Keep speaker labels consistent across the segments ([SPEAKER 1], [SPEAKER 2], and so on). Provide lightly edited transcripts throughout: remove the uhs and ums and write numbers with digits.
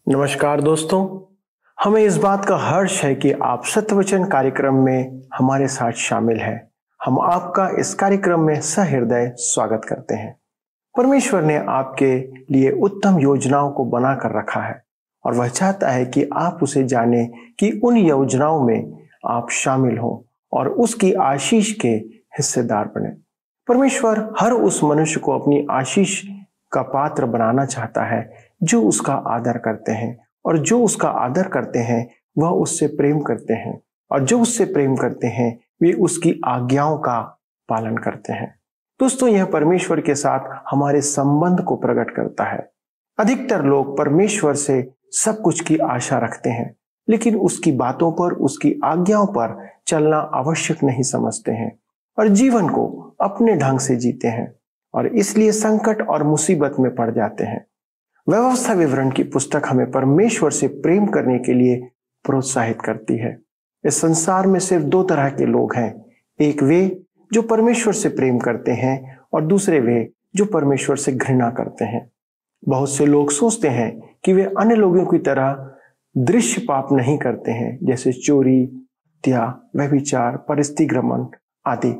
[SPEAKER 1] नमस्कार दोस्तों। हमें इस बात का हर्ष है कि आप सत्यवचन कार्यक्रम में हमारे साथ शामिल हैं। हम आपका इस कार्यक्रम में सहृदय स्वागत करते हैं। परमेश्वर ने आपके लिए उत्तम योजनाओं को बनाकर रखा है और वह चाहता है कि आप उसे जाने कि उन योजनाओं में आप शामिल हो और उसकी आशीष के हिस्सेदार बने। परमेश्वर हर उस मनुष्य को अपनी आशीष का पात्र बनाना चाहता है जो उसका आदर करते हैं, और जो उसका आदर करते हैं वह उससे प्रेम करते हैं, और जो उससे प्रेम करते हैं वे उसकी आज्ञाओं का पालन करते हैं। दोस्तों, यह परमेश्वर के साथ हमारे संबंध को प्रकट करता है। अधिकतर लोग परमेश्वर से सब कुछ की आशा रखते हैं, लेकिन उसकी बातों पर, उसकी आज्ञाओं पर चलना आवश्यक नहीं समझते हैं और जीवन को अपने ढंग से जीते हैं, और इसलिए संकट और मुसीबत में पड़ जाते हैं। व्यवस्था विवरण की पुस्तक हमें परमेश्वर से प्रेम करने के लिए प्रोत्साहित करती है। इस संसार में सिर्फ दो तरह के लोग हैं, एक वे जो परमेश्वर से प्रेम करते हैं और दूसरे वे जो परमेश्वर से घृणा करते हैं। बहुत से लोग सोचते हैं कि वे अन्य लोगों की तरह दृश्य पाप नहीं करते हैं, जैसे चोरी, हत्या, व्यभिचार, परस्त्रीग्रमण आदि।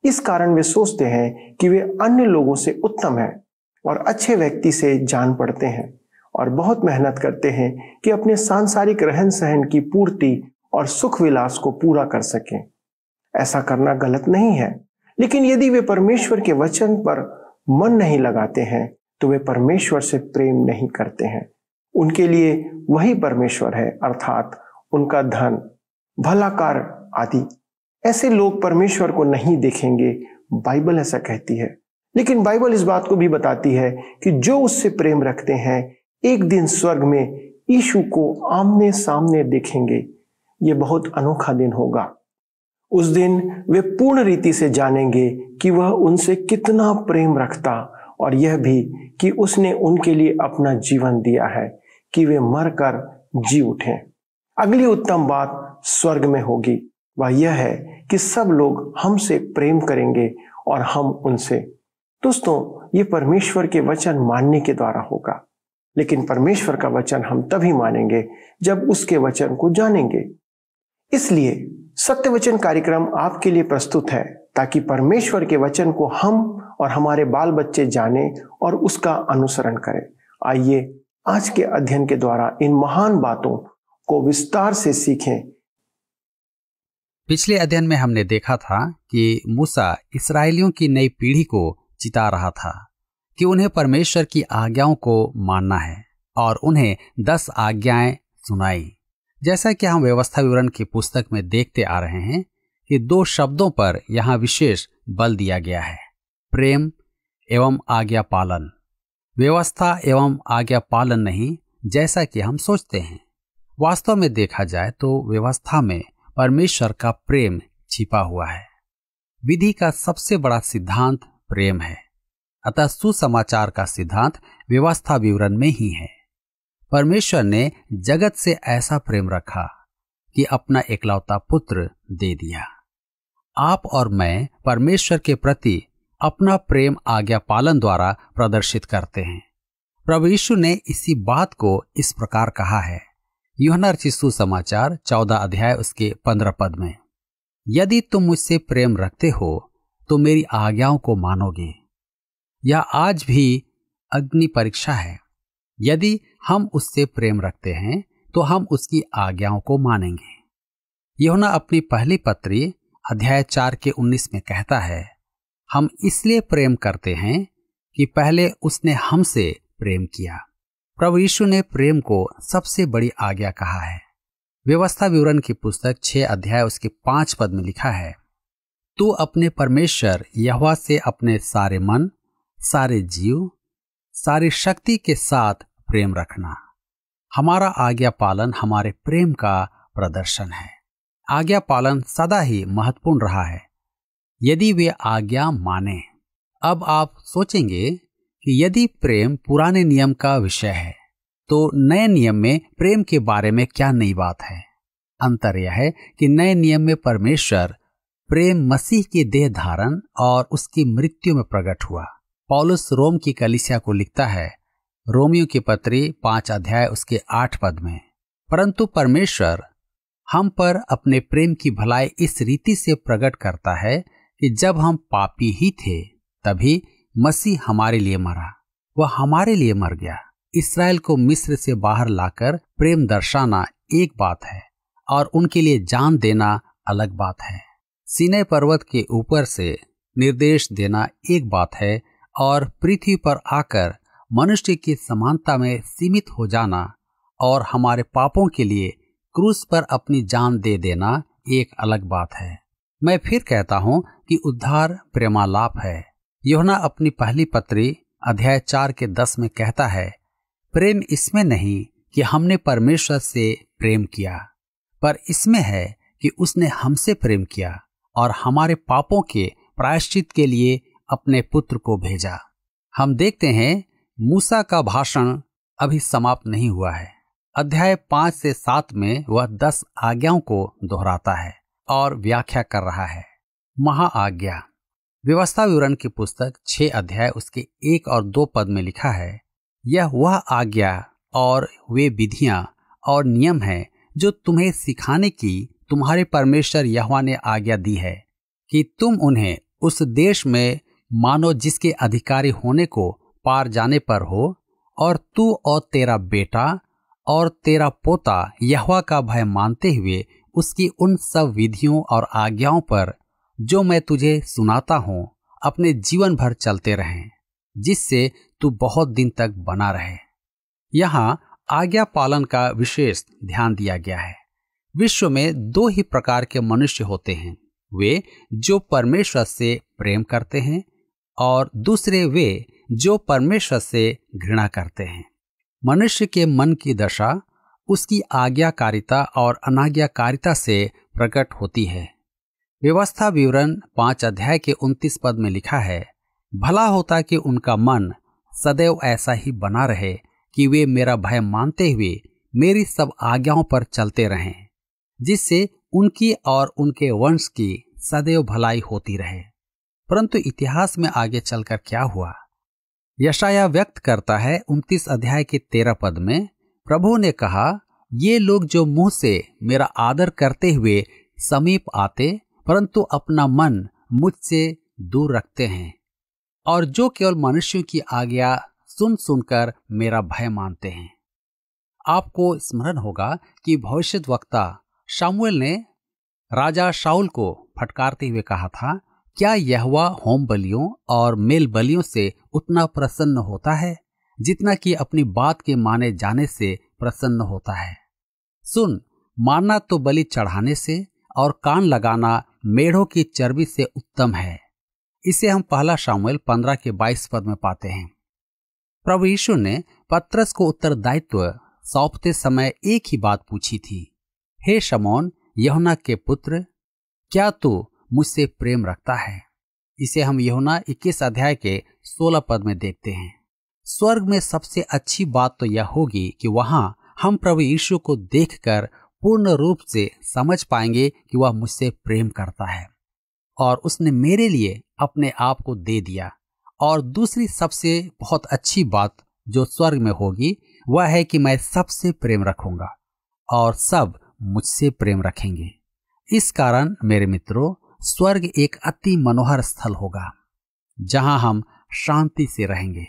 [SPEAKER 1] इस कारण वे सोचते हैं कि वे अन्य लोगों से उत्तम हैं और अच्छे व्यक्ति से जान पड़ते हैं और बहुत मेहनत करते हैं कि अपने सांसारिक रहन सहन की पूर्ति और सुख विलास को पूरा कर सकें। ऐसा करना गलत नहीं है, लेकिन यदि वे परमेश्वर के वचन पर मन नहीं लगाते हैं तो वे परमेश्वर से प्रेम नहीं करते हैं। उनके लिए वही परमेश्वर है, अर्थात उनका धन, भला कार्य आदि। ऐसे लोग परमेश्वर को नहीं देखेंगे, बाइबल ऐसा कहती है। लेकिन बाइबल इस बात को भी बताती है कि जो उससे प्रेम रखते हैं एक दिन स्वर्ग में यीशु को आमने सामने देखेंगे। ये बहुत अनोखा दिन होगा। उस दिन वे पूर्ण रीति से जानेंगे कि वह उनसे कितना प्रेम रखता, और यह भी कि उसने उनके लिए अपना जीवन दिया है कि वे मरकर जी उठें। अगली उत्तम बात स्वर्ग में होगी। वह यह है कि सब लोग हमसे प्रेम करेंगे और हम उनसे। दोस्तों, ये परमेश्वर के वचन मानने के द्वारा होगा, लेकिन परमेश्वर का वचन हम तभी मानेंगे जब उसके वचन को जानेंगे। इसलिए सत्य वचन कार्यक्रम आपके लिए प्रस्तुत है ताकि परमेश्वर के वचन को हम और हमारे बाल बच्चे जाने और उसका अनुसरण करें। आइए आज के अध्ययन के द्वारा इन महान बातों को विस्तार से सीखें।
[SPEAKER 2] पिछले अध्ययन में हमने देखा था कि मूसा इस्राएलियों की नई पीढ़ी को चिता रहा था कि उन्हें परमेश्वर की आज्ञाओं को मानना है, और उन्हें 10 आज्ञाएं सुनाई। जैसा कि हम व्यवस्था विवरण की पुस्तक में देखते आ रहे हैं कि 2 शब्दों पर यहाँ विशेष बल दिया गया है, प्रेम एवं आज्ञा पालन। व्यवस्था एवं आज्ञा पालन नहीं, जैसा कि हम सोचते हैं। वास्तव में देखा जाए तो व्यवस्था में परमेश्वर का प्रेम छिपा हुआ है। विधि का सबसे बड़ा सिद्धांत प्रेम है, अतः सुसमाचार का सिद्धांत व्यवस्था विवरण में ही है। परमेश्वर ने जगत से ऐसा प्रेम रखा कि अपना एकलौता पुत्र दे दिया। आप और मैं परमेश्वर के प्रति अपना प्रेम आज्ञा पालन द्वारा प्रदर्शित करते हैं। प्रभु यीशु ने इसी बात को इस प्रकार कहा है, यूहन्ना रचित सुसमाचार 14 अध्याय उसके 15 पद में, यदि तुम मुझसे प्रेम रखते हो तो मेरी आज्ञाओं को मानोगे। यह आज भी अग्नि परीक्षा है। यदि हम उससे प्रेम रखते हैं तो हम उसकी आज्ञाओं को मानेंगे। यूहन्ना अपनी पहली पत्री अध्याय 4 के 19 में कहता है, हम इसलिए प्रेम करते हैं कि पहले उसने हमसे प्रेम किया। प्रभु यीशु ने प्रेम को सबसे बड़ी आज्ञा कहा है। व्यवस्था विवरण की पुस्तक 6 अध्याय उसके 5 पद में लिखा है, तू अपने परमेश्वर यहोवा से अपने सारे मन, सारे जीव, सारी शक्ति के साथ प्रेम रखना। हमारा आज्ञा पालन हमारे प्रेम का प्रदर्शन है। आज्ञा पालन सदा ही महत्वपूर्ण रहा है, यदि वे आज्ञा माने। अब आप सोचेंगे कि यदि प्रेम पुराने नियम का विषय है तो नए नियम में प्रेम के बारे में क्या नई बात है। अंतर यह है कि नए नियम में परमेश्वर प्रेम मसीह के देह धारण और उसकी मृत्यु में प्रकट हुआ। पौलुस रोम की कलीसिया को लिखता है, रोमियो की पत्री 5 अध्याय उसके 8 पद में, परंतु परमेश्वर हम पर अपने प्रेम की भलाई इस रीति से प्रकट करता है कि जब हम पापी ही थे तभी मसीह हमारे लिए मरा। वह हमारे लिए मर गया। इस्राएल को मिस्र से बाहर लाकर प्रेम दर्शाना एक बात है और उनके लिए जान देना अलग बात है। सीनै पर्वत के ऊपर से निर्देश देना एक बात है और पृथ्वी पर आकर मनुष्य की समानता में सीमित हो जाना और हमारे पापों के लिए क्रूस पर अपनी जान दे देना एक अलग बात है। मैं फिर कहता हूं कि उद्धार प्रेमालाप है। यूहन्ना अपनी पहली पत्री अध्याय 4 के 10 में कहता है, प्रेम इसमें नहीं कि हमने परमेश्वर से प्रेम किया, पर इसमें है कि उसने हमसे प्रेम किया और हमारे पापों के प्रायश्चित के लिए अपने पुत्र को भेजा। हम देखते हैं मूसा का भाषण अभी समाप्त नहीं हुआ है। अध्याय 5 से 7 में वह 10 आज्ञाओं को दोहराता है और व्याख्या कर रहा है। महाआज्ञा। व्यवस्था विवरण की पुस्तक 6 अध्याय उसके 1 और 2 पद में लिखा है, यह वह आज्ञा और वे विधियां और नियम हैं जो तुम्हें सिखाने की तुम्हारे परमेश्वर यहोवा ने आज्ञा दी है कि तुम उन्हें उस देश में मानो जिसके अधिकारी होने को पार जाने पर हो, और तू और तेरा बेटा और तेरा पोता यहोवा का भय मानते हुए उसकी उन सब विधियों और आज्ञाओं पर जो मैं तुझे सुनाता हूँ अपने जीवन भर चलते रहें, जिससे तू बहुत दिन तक बना रहे। यहाँ आज्ञा पालन का विशेष ध्यान दिया गया है। विश्व में 2 ही प्रकार के मनुष्य होते हैं, वे जो परमेश्वर से प्रेम करते हैं और दूसरे वे जो परमेश्वर से घृणा करते हैं। मनुष्य के मन की दशा उसकी आज्ञाकारिता और अनाज्ञाकारिता से प्रकट होती है। व्यवस्था विवरण 5 अध्याय के 29 पद में लिखा है, भला होता कि उनका मन सदैव ऐसा ही बना रहे कि वे मेरा भय मानते हुए मेरी सब आज्ञाओं पर चलते रहें, जिससे उनकी और उनके वंश की सदैव भलाई होती रहे। परंतु इतिहास में आगे चलकर क्या हुआ? यशाया व्यक्त करता है 29 अध्याय के 13 पद में, प्रभु ने कहा, ये लोग जो मुंह से मेरा आदर करते हुए समीप आते परंतु अपना मन मुझसे दूर रखते हैं, और जो केवल मनुष्यों की आज्ञा सुन सुनकर मेरा भय मानते हैं। आपको स्मरण होगा कि भविष्यद्वक्ता शामुएल ने राजा शाऊल को फटकारते हुए कहा था, क्या यहोवा होम बलियों और मेल बलियों से उतना प्रसन्न होता है जितना कि अपनी बात के माने जाने से प्रसन्न होता है? सुन, मानना तो बलि चढ़ाने से और कान लगाना मेढ़ों की चर्बी से उत्तम है। इसे हम पहला शामुएल 15 के 22 पद में पाते हैं। प्रभु यीशु ने पतरस को उत्तरदायित्व सौंपते समय एक ही बात पूछी थी, हे शमौन यूहन्ना के पुत्र, क्या तू मुझसे प्रेम रखता है? इसे हम यूहन्ना 21 अध्याय के 16 पद में देखते हैं। स्वर्ग में सबसे अच्छी बात तो यह होगी कि वहां हम प्रभु यीशु को देखकर पूर्ण रूप से समझ पाएंगे कि वह मुझसे प्रेम करता है और उसने मेरे लिए अपने आप को दे दिया। और दूसरी सबसे बहुत अच्छी बात जो स्वर्ग में होगी वह है कि मैं सबसे प्रेम रखूंगा और सब मुझसे प्रेम रखेंगे। इस कारण मेरे मित्रों, स्वर्ग एक अति मनोहर स्थल होगा जहां हम शांति से रहेंगे।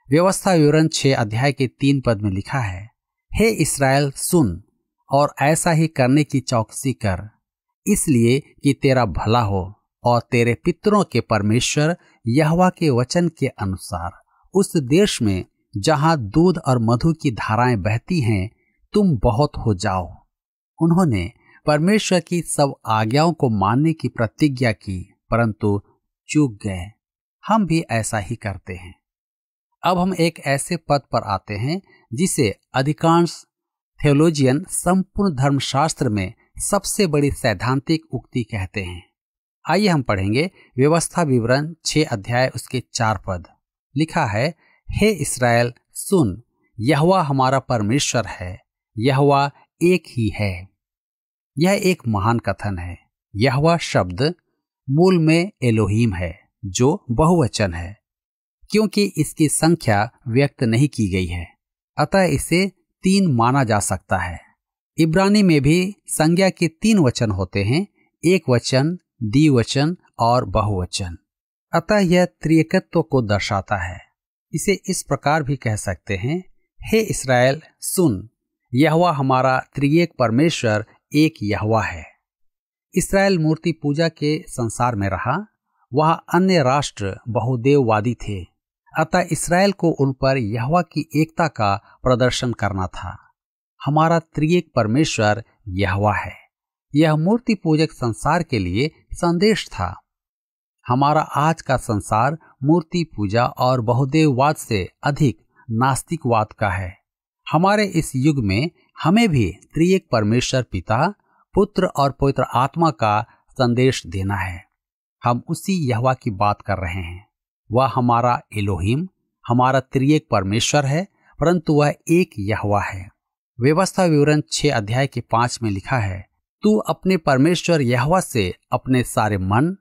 [SPEAKER 2] व्यवस्था विवरण 6 अध्याय के 3 पद में लिखा है, हे इस्राएल सुन और ऐसा ही करने की चौकसी कर, इसलिए कि तेरा भला हो और तेरे पितरों के परमेश्वर यहोवा के वचन के अनुसार उस देश में जहां दूध और मधु की धाराएं बहती हैं तुम बहुत हो जाओ। उन्होंने परमेश्वर की सब आज्ञाओं को मानने की प्रतिज्ञा की, परंतु चूक गए। हम भी ऐसा ही करते हैं। अब हम एक ऐसे पद पर आते हैं जिसे अधिकांश थियोलॉजियन संपूर्ण धर्मशास्त्र में सबसे बड़ी सैद्धांतिक उक्ति कहते हैं। आइए हम पढ़ेंगे व्यवस्था विवरण 6 अध्याय उसके 4 पद। लिखा है, हे इस्राएल सुन, यहोवा हमारा परमेश्वर है, यहोवा एक ही है। यह एक महान कथन है। यहोवा शब्द मूल में एलोहीम है जो बहुवचन है। क्योंकि इसकी संख्या व्यक्त नहीं की गई है, अतः इसे 3 माना जा सकता है। इब्रानी में भी संज्ञा के 3 वचन होते हैं, एक वचन, द्विवचन और बहुवचन। अतः यह त्रिएकत्व को दर्शाता है। इसे इस प्रकार भी कह सकते हैं, हे इस्राएल सुन, यहोवा हमारा त्रिएक परमेश्वर एक यहोवा है। इस्राएल मूर्ति पूजा के संसार में रहा। वह अन्य राष्ट्र बहुदेववादी थे, अतः इस्राएल को उन पर यहोवा की एकता का प्रदर्शन करना था। हमारा त्रिएक परमेश्वर यहोवा है। यह मूर्ति पूजक संसार के लिए संदेश था। हमारा आज का संसार मूर्ति पूजा और बहुदेववाद से अधिक नास्तिकवाद का है। हमारे इस युग में हमें भी त्रिएक परमेश्वर पिता, पुत्र और पवित्र आत्मा का संदेश देना है। हम उसी यहोवा की बात कर रहे हैं। वह हमारा एलोहिम, हमारा त्रिएक परमेश्वर है, परंतु वह एक यहोवा है। व्यवस्था विवरण 6 अध्याय के 5 में लिखा है, तू अपने परमेश्वर यहोवा से अपने सारे मन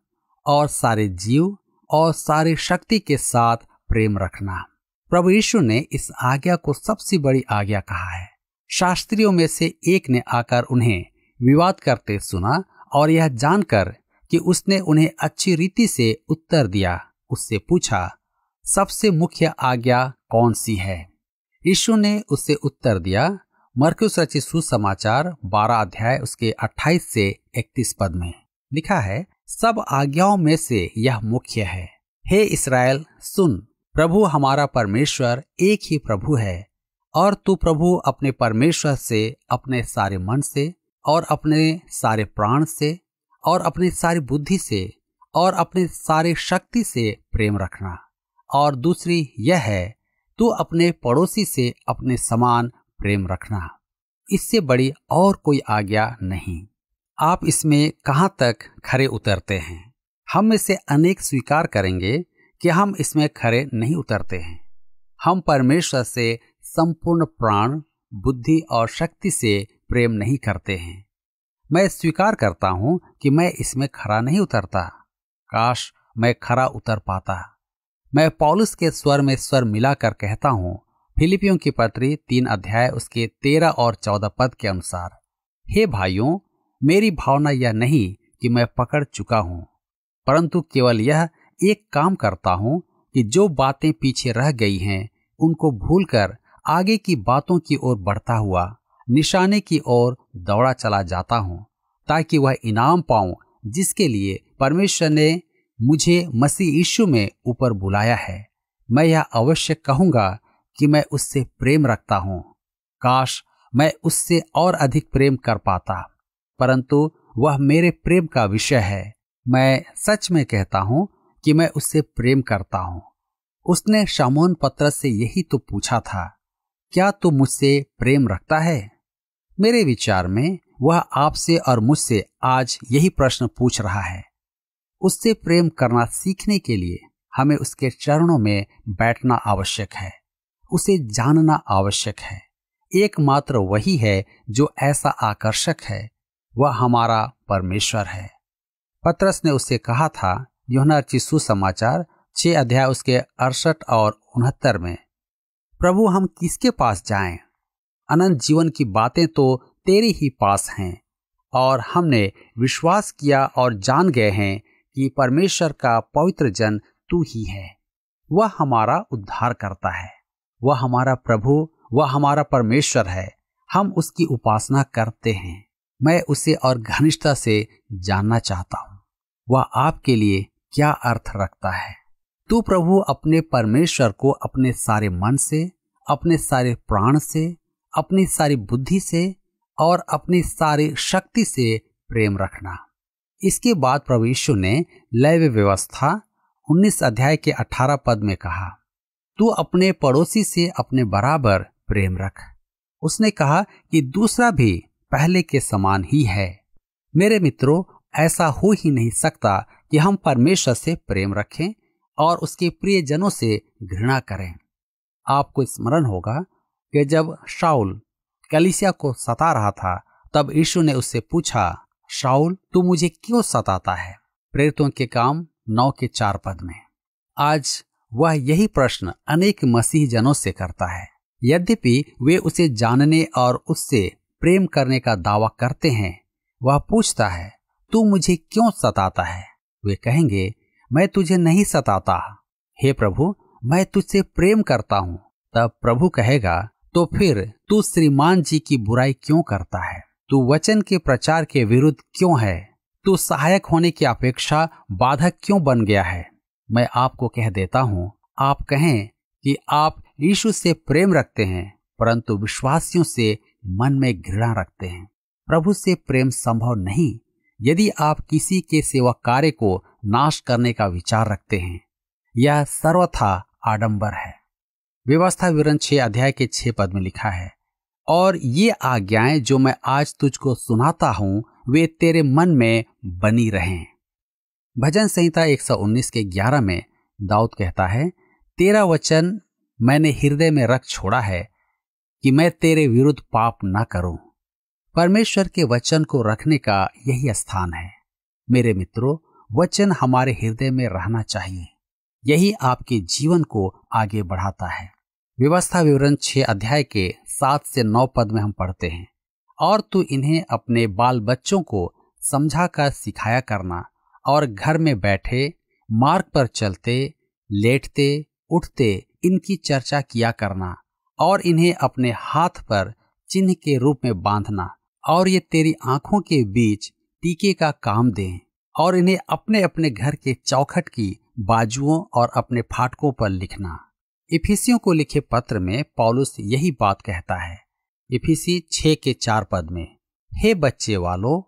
[SPEAKER 2] और सारे जीव और सारी शक्ति के साथ प्रेम रखना। प्रभु यीशु ने इस आज्ञा को सबसे बड़ी आज्ञा कहा है। शास्त्रियों में से एक ने आकर उन्हें विवाद करते सुना और यह जानकर कि उसने उन्हें अच्छी रीति से उत्तर दिया, उससे पूछा, सबसे मुख्य आज्ञा कौन सी है? यीशु ने उससे उत्तर दिया, मरकुस रचित सुसमाचार 12 अध्याय उसके 28 से 31 पद में लिखा है, सब आज्ञाओं में से यह मुख्य है, हे इस्राएल सुन, प्रभु हमारा परमेश्वर एक ही प्रभु है, और तू प्रभु अपने परमेश्वर से अपने सारे मन से और अपने सारे प्राण से और अपनी सारी बुद्धि से और अपनी सारी शक्ति से प्रेम रखना। और दूसरी यह है, तू अपने पड़ोसी से अपने समान प्रेम रखना। इससे बड़ी और कोई आज्ञा नहीं। आप इसमें कहाँ तक खरे उतरते हैं? हम में से अनेक स्वीकार करेंगे कि हम इसमें खरे नहीं उतरते हैं। हम परमेश्वर से संपूर्ण प्राण, बुद्धि और शक्ति से प्रेम नहीं करते हैं। मैं स्वीकार करता हूं कि मैं इसमें खरा नहीं उतरता। काश मैं खरा उतर पाता। मैं पौलुस के स्वर में स्वर मिलाकर कहता हूं, फिलिपियों की पत्री 3 अध्याय उसके 13 और 14 पद के अनुसार, हे भाइयों, मेरी भावना यह नहीं कि मैं पकड़ चुका हूं, परंतु केवल यह एक काम करता हूं कि जो बातें पीछे रह गई हैं उनको भूलकर आगे की बातों की ओर बढ़ता हुआ निशाने की ओर दौड़ा चला जाता हूं, ताकि वह इनाम पाऊं जिसके लिए परमेश्वर ने मुझे मसीह यीशु में ऊपर बुलाया है। मैं यह अवश्य कहूंगा कि मैं उससे प्रेम रखता हूं। काश मैं उससे और अधिक प्रेम कर पाता, परंतु वह मेरे प्रेम का विषय है। मैं सच में कहता हूं कि मैं उससे प्रेम करता हूं। उसने शमौन पतरस से यही तो पूछा था, क्या तू मुझसे प्रेम रखता है? मेरे विचार में वह आपसे और मुझसे आज यही प्रश्न पूछ रहा है। उससे प्रेम करना सीखने के लिए हमें उसके चरणों में बैठना आवश्यक है, उसे जानना आवश्यक है। एकमात्र वही है जो ऐसा आकर्षक है, वह हमारा परमेश्वर है। पतरस ने उससे कहा था, यूहन्ना रचित सुसमाचार 6 अध्याय उसके 68 और 69 में, प्रभु हम किसके पास जाएं? अनंत जीवन की बातें तो तेरे ही पास हैं, और हमने विश्वास किया और जान गए हैं कि परमेश्वर का पवित्र जन तू ही है। वह हमारा उद्धार करता है, वह हमारा प्रभु, वह हमारा परमेश्वर है। हम उसकी उपासना करते हैं। मैं उसे और घनिष्ठता से जानना चाहता हूँ। वह आपके लिए क्या अर्थ रखता है? तू प्रभु अपने परमेश्वर को अपने सारे मन से, अपने सारे प्राण से, अपनी सारी बुद्धि से और अपनी सारी शक्ति से प्रेम रखना। इसके बाद प्रभु यीशु ने लेवी व्यवस्था 19 अध्याय के 18 पद में कहा, तू अपने पड़ोसी से अपने बराबर प्रेम रख। उसने कहा कि दूसरा भी पहले के समान ही है। मेरे मित्रों, ऐसा हो ही नहीं सकता कि हम परमेश्वर से प्रेम रखें और उसके प्रियजनों से घृणा करें। आपको स्मरण होगा कि जब शाऊल कलीसिया को सता रहा था, तब यीशु ने उससे पूछा, शाऊल तू मुझे क्यों सताता है? प्रेरितों के काम 9 के 4 पद में। आज वह यही प्रश्न अनेक मसीह जनों से करता है। यद्यपि वे उसे जानने और उससे प्रेम करने का दावा करते हैं, वह पूछता है, तू मुझे क्यों सताता है? वे कहेंगे, मैं तुझे नहीं सताता, हे प्रभु, मैं तुझसे प्रेम करता हूँ। तब प्रभु कहेगा, तो फिर तू श्रीमान जी की बुराई क्यों करता है? तू वचन के प्रचार के विरुद्ध क्यों है? तू सहायक होने की अपेक्षा बाधक क्यों बन गया है? मैं आपको कह देता हूँ, आप कहें कि आप यीशु से प्रेम रखते हैं, परंतु विश्वासियों से मन में घृणा रखते हैं। प्रभु से प्रेम संभव नहीं यदि आप किसी के सेवा कार्य को नाश करने का विचार रखते हैं। यह सर्वथा आडंबर है। व्यवस्था विवरण 6 अध्याय के 6 पद में लिखा है, और ये आज्ञाएं जो मैं आज तुझको सुनाता हूं वे तेरे मन में बनी रहें। भजन संहिता 119 के 11 में दाऊद कहता है, तेरा वचन मैंने हृदय में रख छोड़ा है कि मैं तेरे विरुद्ध पाप न करूं। परमेश्वर के वचन को रखने का यही स्थान है। मेरे मित्रों, वचन हमारे हृदय में रहना चाहिए। यही आपके जीवन को आगे बढ़ाता है। व्यवस्था विवरण 6 अध्याय के 7 से 9 पद में हम पढ़ते हैं, और तू इन्हें अपने बाल बच्चों को समझा कर सिखाया करना, और घर में बैठे, मार्ग पर चलते, लेटते, उठते इनकी चर्चा किया करना, और इन्हें अपने हाथ पर चिन्ह के रूप में बांधना, और ये तेरी आंखों के बीच टीके का काम दें, और इन्हें अपने अपने घर के चौखट की बाजुओं और अपने फाटकों पर लिखना। इफिसियों को लिखे पत्र में पौलुस यही बात कहता है। इफिसी 6 के 4 पद में, हे बच्चे वालों,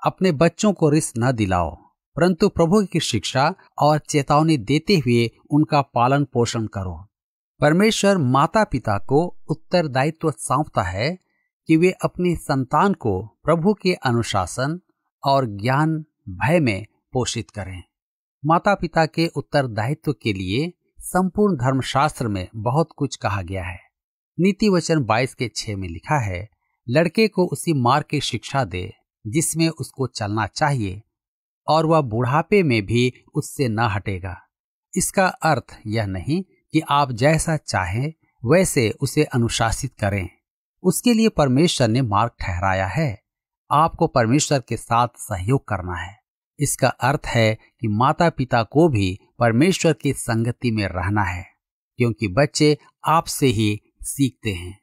[SPEAKER 2] अपने बच्चों को रिस न दिलाओ, परंतु प्रभु की शिक्षा और चेतावनी देते हुए उनका पालन पोषण करो। परमेश्वर माता पिता को उत्तरदायित्व सौंपता है कि वे अपनी संतान को प्रभु के अनुशासन और ज्ञान भय में पोषित करें। माता पिता के उत्तरदायित्व के लिए संपूर्ण धर्मशास्त्र में बहुत कुछ कहा गया है। नीति वचन 22 के 6 में लिखा है, लड़के को उसी मार्ग की शिक्षा दे जिसमें उसको चलना चाहिए, और वह बुढ़ापे में भी उससे न हटेगा। इसका अर्थ यह नहीं कि आप जैसा चाहें वैसे उसे अनुशासित करें। उसके लिए परमेश्वर ने मार्ग ठहराया है। आपको परमेश्वर के साथ सहयोग करना है। इसका अर्थ है कि माता पिता को भी परमेश्वर की संगति में रहना है, क्योंकि बच्चे आपसे ही सीखते हैं।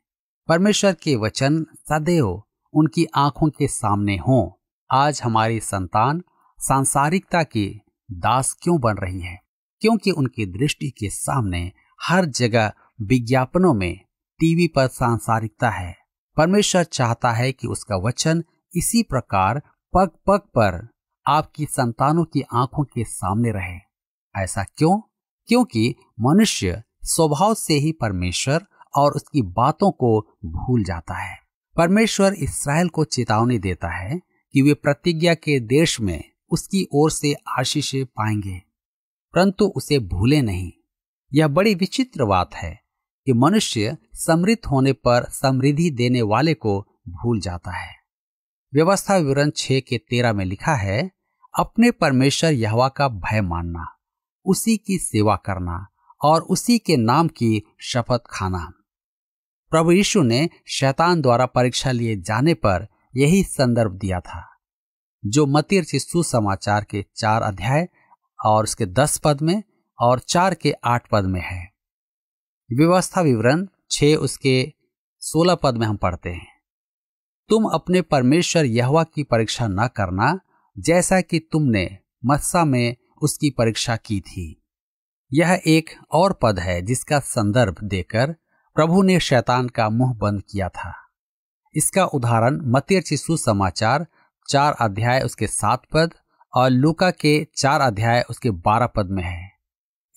[SPEAKER 2] परमेश्वर के वचन सदैव उनकी आंखों के सामने हों। आज हमारी संतान सांसारिकता की दास क्यों बन रही है? क्योंकि उनकी दृष्टि के सामने हर जगह विज्ञापनों में, टीवी पर सांसारिकता है। परमेश्वर चाहता है कि उसका वचन इसी प्रकार पग पग पर आपकी संतानों की आंखों के सामने रहे। ऐसा क्यों? क्योंकि मनुष्य स्वभाव से ही परमेश्वर और उसकी बातों को भूल जाता है। परमेश्वर इस्राएल को चेतावनी देता है कि वे प्रतिज्ञा के देश में उसकी ओर से आशीषें पाएंगे, परंतु उसे भूले नहीं। यह बड़ी विचित्र बात है कि मनुष्य समृद्ध होने पर समृद्धि देने वाले को भूल जाता है। व्यवस्था विवरण 6 के 13 में लिखा है, अपने परमेश्वर यहोवा का भय मानना, उसी की सेवा करना और उसी के नाम की शपथ खाना। प्रभु यीशु ने शैतान द्वारा परीक्षा लिए जाने पर यही संदर्भ दिया था, जो मत्ती रचित सुसमाचार के 4 अध्याय और उसके 10 पद में और 4 के 8 पद में है। व्यवस्था विवरण 6 उसके 16 पद में हम पढ़ते हैं, तुम अपने परमेश्वर यहोवा की परीक्षा न करना, जैसा कि तुमने मस्सा में उसकी परीक्षा की थी। यह एक और पद है जिसका संदर्भ देकर प्रभु ने शैतान का मुंह बंद किया था। इसका उदाहरण मत्ती रचित सुसमाचार 4 अध्याय उसके 7 पद और लूका के 4 अध्याय उसके 12 पद में है।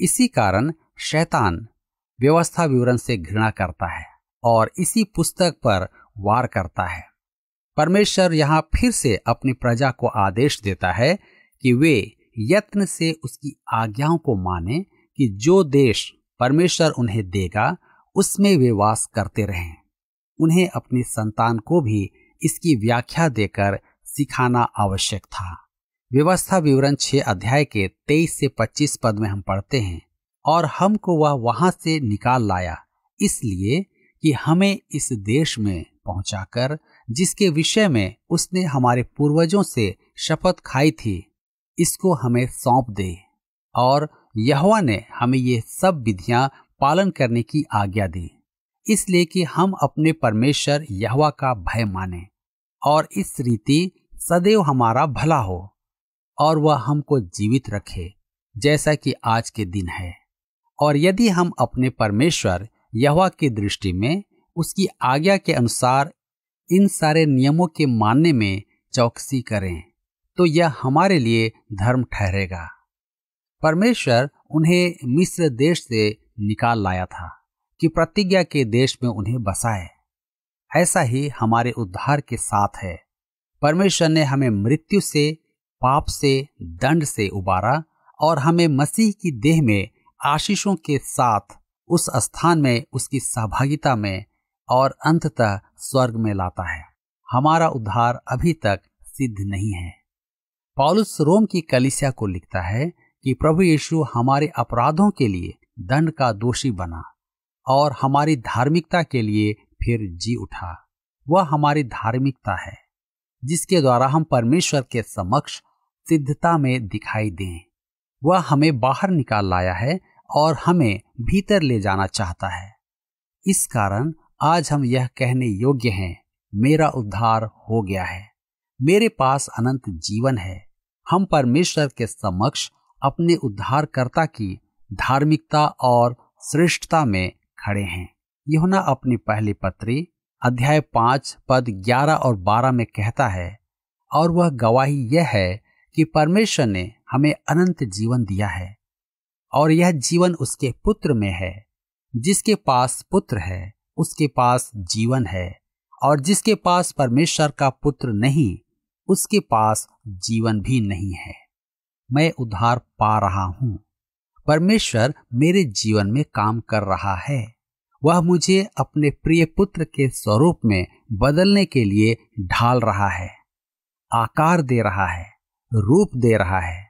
[SPEAKER 2] इसी कारण शैतान व्यवस्था विवरण से घृणा करता है और इसी पुस्तक पर वार करता है। परमेश्वर यहाँ फिर से अपनी प्रजा को आदेश देता है कि वे यत्न से उसकी आज्ञाओं को माने कि जो देश परमेश्वर उन्हें देगा उसमें वे वास करते रहें। उन्हें अपनी संतान को भी इसकी व्याख्या देकर सिखाना आवश्यक था। व्यवस्था विवरण 6 अध्याय के 23 से 25 पद में हम पढ़ते हैं, और हमको वह वहां से निकाल लाया, इसलिए कि हमें इस देश में पहुंचाकर, जिसके विषय में उसने हमारे पूर्वजों से शपथ खाई थी, इसको हमें सौंप दे। और यहोवा ने हमें ये सब विधियां पालन करने की आज्ञा दी, इसलिए कि हम अपने परमेश्वर यहोवा का भय माने और इस रीति सदैव हमारा भला हो, और वह हमको जीवित रखे जैसा कि आज के दिन है। और यदि हम अपने परमेश्वर यहोवा की दृष्टि में उसकी आज्ञा के अनुसार इन सारे नियमों के मानने में चौकसी करें, तो यह हमारे लिए धर्म ठहरेगा। परमेश्वर उन्हें मिस्र देश से निकाल लाया था कि प्रतिज्ञा के देश में उन्हें बसाए। ऐसा ही हमारे उद्धार के साथ है। परमेश्वर ने हमें मृत्यु से, पाप से, दंड से उबारा और हमें मसीह की देह में आशीषों के साथ उस स्थान में उसकी सहभागिता में और अंततः स्वर्ग में लाता है। हमारा उद्धार अभी तक सिद्ध नहीं है। पौलुस रोम की कलीसिया को लिखता है कि प्रभु यीशु हमारे अपराधों के लिए दंड का दोषी बना और हमारी धार्मिकता के लिए फिर जी उठा। वह हमारी धार्मिकता है जिसके द्वारा हम परमेश्वर के समक्ष सिद्धता में दिखाई दें। वह हमें बाहर निकाल लाया है और हमें भीतर ले जाना चाहता है। इस कारण आज हम यह कहने योग्य हैं, मेरा उद्धार हो गया है, मेरे पास अनंत जीवन है। हम परमेश्वर के समक्ष अपने उद्धारकर्ता की धार्मिकता और श्रेष्ठता में खड़े हैं। यूहन्ना अपनी पहली पत्री अध्याय 5 पद 11 और 12 में कहता है, और वह गवाही यह है कि परमेश्वर ने हमें अनंत जीवन दिया है और यह जीवन उसके पुत्र में है। जिसके पास पुत्र है उसके पास जीवन है, और जिसके पास परमेश्वर का पुत्र नहीं उसके पास जीवन भी नहीं है। मैं उद्धार पा रहा हूं। परमेश्वर मेरे जीवन में काम कर रहा है। वह मुझे अपने प्रिय पुत्र के स्वरूप में बदलने के लिए ढाल रहा है, आकार दे रहा है, रूप दे रहा है।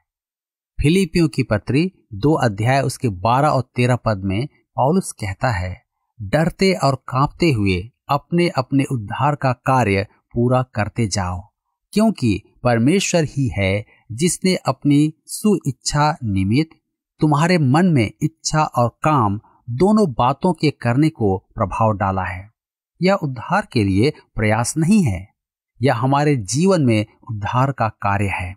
[SPEAKER 2] फिलिपियों की पत्री 2 अध्याय उसके 12 और 13 पद में पौलुस कहता है, डरते और कांपते हुए अपने अपने उद्धार का कार्य पूरा करते जाओ, क्योंकि परमेश्वर ही है जिसने अपनी सुइच्छा निमित्त तुम्हारे मन में इच्छा और काम दोनों बातों के करने को प्रभाव डाला है। यह उद्धार के लिए प्रयास नहीं है, यह हमारे जीवन में उद्धार का कार्य है।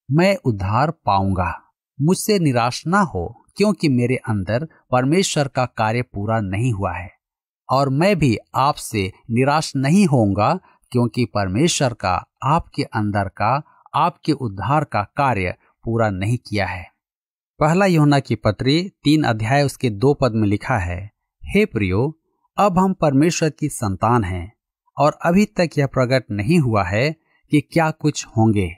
[SPEAKER 2] मैं उद्धार पाऊंगा। मुझसे निराश ना हो, क्योंकि मेरे अंदर परमेश्वर का कार्य पूरा नहीं हुआ है, और मैं भी आपसे निराश नहीं होऊंगा, क्योंकि परमेश्वर का आपके अंदर का, आपके उद्धार का कार्य पूरा नहीं किया है। पहला यूहन्ना की पत्री 3 अध्याय उसके 2 पद में लिखा है, हे प्रियो, अब हम परमेश्वर की संतान हैं और अभी तक यह प्रकट नहीं हुआ है कि क्या कुछ होंगे।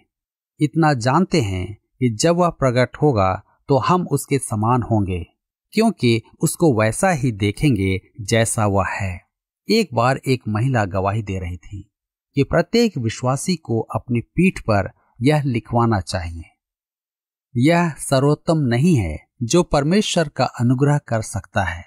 [SPEAKER 2] इतना जानते हैं कि जब वह प्रकट होगा तो हम उसके समान होंगे, क्योंकि उसको वैसा ही देखेंगे जैसा वह है। एक बार एक महिला गवाही दे रही थी कि प्रत्येक विश्वासी को अपनी पीठ पर यह लिखवाना चाहिए, यह सर्वोत्तम नहीं है जो परमेश्वर का अनुग्रह कर सकता है।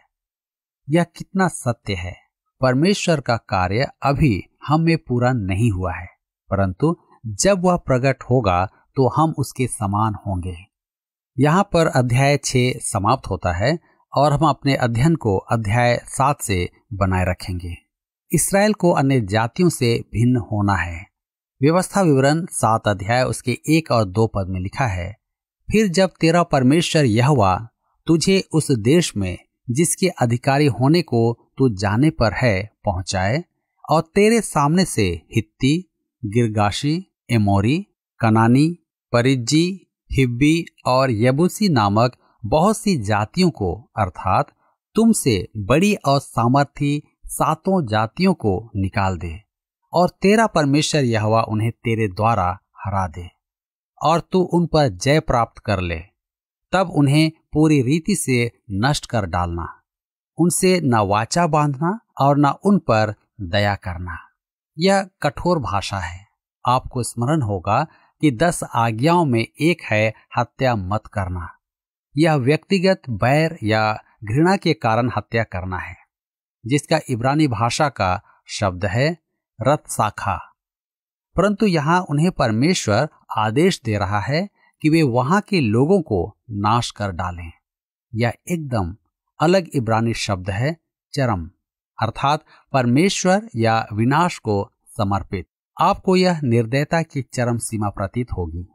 [SPEAKER 2] यह कितना सत्य है। परमेश्वर का कार्य अभी हम में पूरा नहीं हुआ है, परंतु जब वह प्रकट होगा तो हम उसके समान होंगे। यहाँ पर अध्याय 6 समाप्त होता है और हम अपने अध्ययन को अध्याय 7 से बनाए रखेंगे। इस्राएल को अन्य जातियों से भिन्न होना है। व्यवस्था विवरण 7 अध्याय उसके 1 और 2 पद में लिखा है, फिर जब तेरा परमेश्वर यहोवा तुझे उस देश में जिसके अधिकारी होने को तू जाने पर है पहुंचाए, और तेरे सामने से हित्ती, गिरगाशी, एमोरी, कनानी, परिज्जी, हिब्बी और यबूसी नामक बहुत सी जातियों को, अर्थात तुमसे बड़ी और सामर्थी 7 जातियों को निकाल दे, और तेरा परमेश्वर यहोवा उन्हें तेरे द्वारा हरा दे, और तू उन पर जय प्राप्त कर ले। तब उन्हें पूरी रीति से नष्ट कर डालना, उनसे न वाचा बांधना और न उन पर दया करना। यह कठोर भाषा है। आपको स्मरण होगा कि 10 आज्ञाओं में एक है हत्या मत करना। यह व्यक्तिगत बैर या घृणा के कारण हत्या करना है, जिसका इब्रानी भाषा का शब्द है रत्साखा। परंतु यहाँ उन्हें परमेश्वर आदेश दे रहा है कि वे वहां के लोगों को नाश कर डालें। यह एकदम अलग इब्रानी शब्द है चरम, अर्थात परमेश्वर या विनाश को समर्पित। आपको यह निर्दयता की चरम सीमा प्रतीत होगी।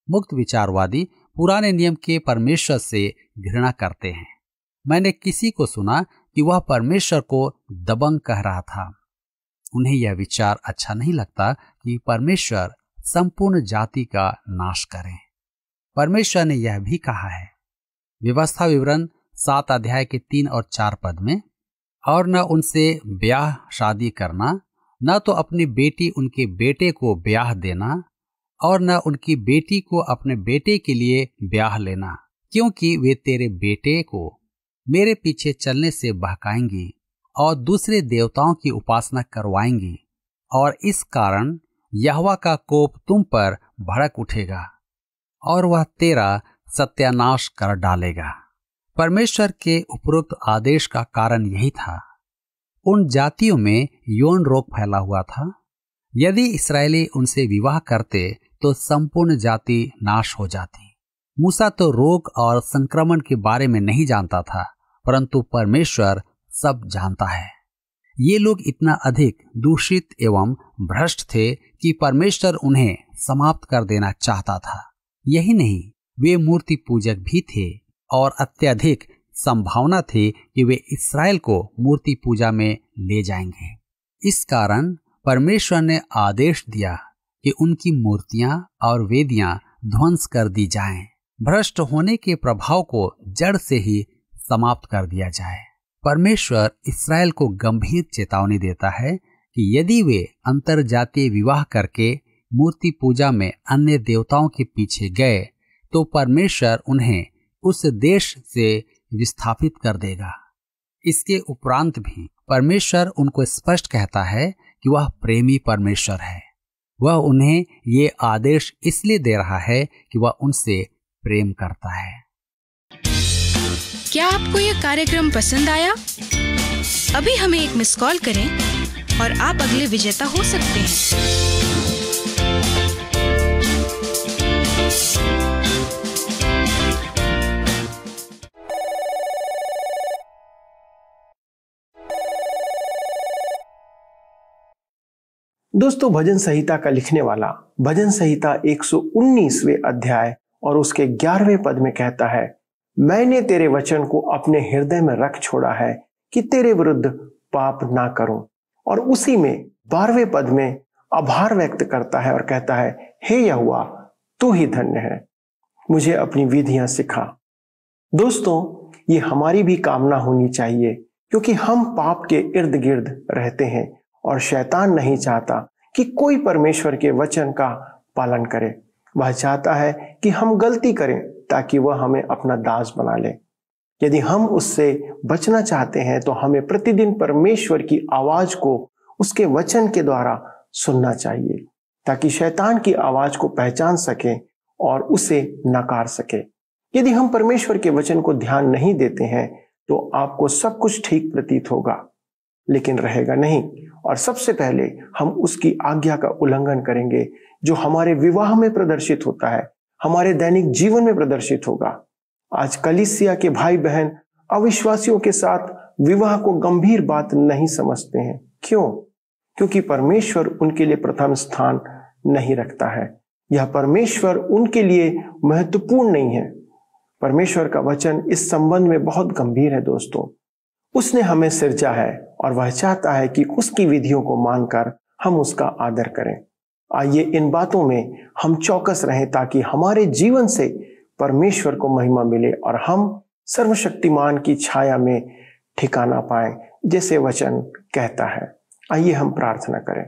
[SPEAKER 2] मुक्त विचारवादी पुराने नियम के परमेश्वर से घृणा करते हैं। मैंने किसी को सुना कि वह परमेश्वर को दबंग कह रहा था। उन्हें यह विचार अच्छा नहीं लगता कि परमेश्वर संपूर्ण जाति का नाश करे। परमेश्वर ने यह भी कहा है व्यवस्था विवरण 7 अध्याय के 3 और 4 पद में, और न उनसे ब्याह शादी करना, न तो अपनी बेटी उनके बेटे को ब्याह देना, और न उनकी बेटी को अपने बेटे के लिए ब्याह लेना, क्योंकि वे तेरे बेटे को मेरे पीछे चलने से बहकाएंगी और दूसरे देवताओं की उपासना करवाएंगी, और इस कारण यहोवा का कोप तुम पर भड़क उठेगा और वह तेरा सत्यानाश कर डालेगा। परमेश्वर के उपरोक्त आदेश का कारण यही था। उन जातियों में यौन रोग फैला हुआ था। यदि इस्राएली उनसे विवाह करते तो संपूर्ण जाति नाश हो जाती। मूसा तो रोग और संक्रमण के बारे में नहीं जानता था, परंतु परमेश्वर सब जानता है। ये लोग इतना अधिक दूषित एवं भ्रष्ट थे कि परमेश्वर उन्हें समाप्त कर देना चाहता था। यही नहीं, वे मूर्ति पूजक भी थे और अत्यधिक संभावना थी कि वे इस्राएल को मूर्ति पूजा में ले जाएंगे। इस कारण परमेश्वर ने आदेश दिया कि उनकी मूर्तियां और वेदियां ध्वंस कर दी जाएं। भ्रष्ट होने के प्रभाव को जड़ से ही समाप्त कर दिया जाए। परमेश्वर इस्राएल को गंभीर चेतावनी देता है कि यदि वे अंतरजातीय विवाह करके मूर्ति पूजा में अन्य देवताओं के पीछे गए तो परमेश्वर उन्हें उस देश से विस्थापित कर देगा। इसके उपरांत भी परमेश्वर उनको स्पष्ट कहता है कि वह प्रेमी परमेश्वर है। वह उन्हें ये आदेश इसलिए दे रहा है कि वह उनसे प्रेम करता है।
[SPEAKER 3] क्या आपको यह कार्यक्रम पसंद आया? अभी हमें एक मिस कॉल करें और आप अगले विजेता हो सकते हैं।
[SPEAKER 1] दोस्तों, भजन संहिता का लिखने वाला भजन संहिता 119वें अध्याय और उसके 11वें पद में कहता है, मैंने तेरे वचन को अपने हृदय में रख छोड़ा है कि तेरे विरुद्ध पाप ना करूं। और उसी में 12वें पद में आभार व्यक्त करता है और कहता है, हे यहोवा, तू ही धन्य है, मुझे अपनी विधियां सिखा। दोस्तों, ये हमारी भी कामना होनी चाहिए, क्योंकि हम पाप के इर्द गिर्द रहते हैं और शैतान नहीं चाहता कि कोई परमेश्वर के वचन का पालन करे। वह चाहता है कि हम गलती करें ताकि वह हमें अपना दास बना ले। यदि हम उससे बचना चाहते हैं तो हमें प्रतिदिन परमेश्वर की आवाज को उसके वचन के द्वारा सुनना चाहिए, ताकि शैतान की आवाज को पहचान सके और उसे नकार सके। यदि हम परमेश्वर के वचन को ध्यान नहीं देते हैं तो आपको सब कुछ ठीक प्रतीत होगा, लेकिन रहेगा नहीं। और सबसे पहले हम उसकी आज्ञा का उल्लंघन करेंगे, जो हमारे विवाह में प्रदर्शित होता है, हमारे दैनिक जीवन में प्रदर्शित होगा। आज कलीसिया के भाई बहन अविश्वासियों के साथ विवाह को गंभीर बात नहीं समझते हैं। क्यों? क्योंकि परमेश्वर उनके लिए प्रथम स्थान नहीं रखता है। यह परमेश्वर उनके लिए महत्वपूर्ण नहीं है। परमेश्वर का वचन इस संबंध में बहुत गंभीर है। दोस्तों, उसने हमें सिरजा है और वह चाहता है कि उसकी विधियों को मानकर हम उसका आदर करें। आइए इन बातों में हम चौकस रहें, ताकि हमारे जीवन से परमेश्वर को महिमा मिले और हम सर्वशक्तिमान की छाया में ठिकाना पाएं, जैसे वचन कहता है। आइए हम प्रार्थना करें।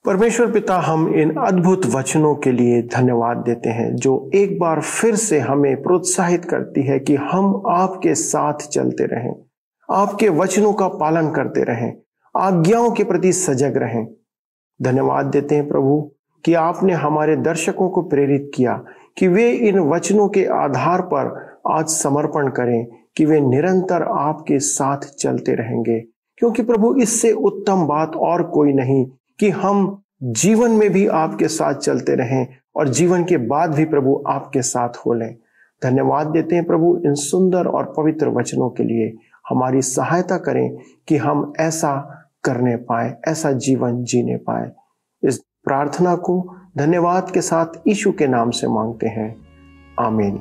[SPEAKER 1] परमेश्वर पिता, हम इन अद्भुत वचनों के लिए धन्यवाद देते हैं, जो एक बार फिर से हमें प्रोत्साहित करती है कि हम आपके साथ चलते रहें, आपके वचनों का पालन करते रहें, आज्ञाओं के प्रति सजग रहें। धन्यवाद देते हैं प्रभु कि आपने हमारे दर्शकों को प्रेरित किया कि वे इन वचनों के आधार पर आज समर्पण करें कि वे निरंतर आपके साथ चलते रहेंगे, क्योंकि प्रभु इससे उत्तम बात और कोई नहीं कि हम जीवन में भी आपके साथ चलते रहें और जीवन के बाद भी प्रभु आपके साथ हो लें। धन्यवाद देते हैं प्रभु इन सुंदर और पवित्र वचनों के लिए। हमारी सहायता करें कि हम ऐसा करने पाए, ऐसा जीवन जीने पाए। इस प्रार्थना को धन्यवाद के साथ यीशु के नाम से मांगते हैं, आमीन।